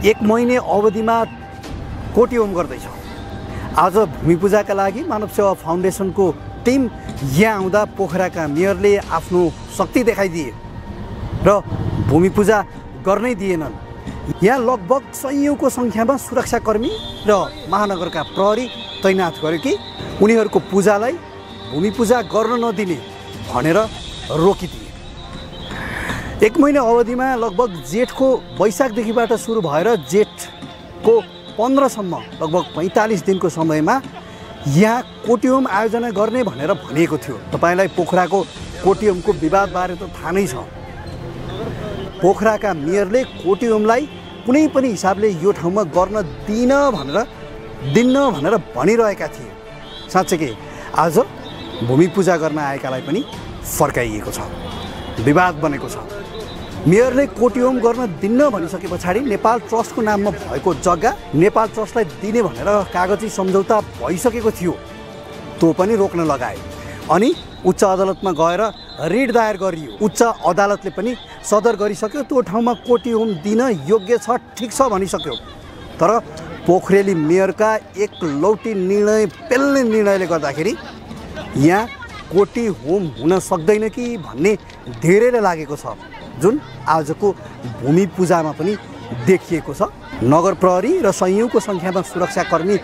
1 महिने अवधिमा कोटी होम गर्दैछ। आज भूमि पूजाका लागि मानव सेवा फाउन्डेसनको टिम यहाँ आउँदा पोखराका मेयरले आफ्नो शक्ति देखाइदिए र भूमि पूजा गर्नै दिएनन्। यहाँ लगभग सयौंको संख्यामा सुरक्षाकर्मी र महानगरका प्रहरी तैनात गर्यो कि उनीहरूको पूजालाई भूमि पूजा गर्न नदिने भनेर रोकिदिए। 1 महिना अवधिमा लगभग जेठको वैशाखदेखिबाट सुरु भएर जेठको 15 सम्म लगभग 45 दिनको समयमा यहाँ कोटी होम आयोजना गर्ने भनेर भनिएको थियो। तपाईलाई पोखराको कोटी होमको विवादबारे त थाहा नै छ। पोखराका मेयरले कोटी होमलाई कुनै पनि हिसाबले यो ठाउँमा गर्न दिन्न भनेर भनिरहेका थिए। साँच्चै आज भूमि पूजा गर्न आएकालाई पनि फर्काइएको छ, विवाद बनेको छ। मेयरले कोटी होम गर्न दिन्न भनिसके पछाडि नेपाल ट्रस्टको नाममा भएको जग्गा नेपाल ट्रस्टलाई दिने भनेर कागजी सम्झौता भइसकेको थियो, त्यो पनि रोक्न लगाए। अनि उच्च अदालतमा गएर रिट दायर गरियो। उच्च अदालतले पनि सदर गरिसक्यो, त्यो ठाउँमा कोटी होम दिन योग्य छ, ठिक छ भनिसक्यो। तर पोखरेली मेयरका एकलौटी निर्णय, पेल्ने निर्णयले गर्दाखेरि यहाँ कोटी होम हुन सक्दैन कि भन्ने धेरैले लागेको छ, जुन आजको भूमि पूजामा पनि देखिएको छ। नगर प्रहरी र सयौंको संख्यामा सुरक्षाकर्मी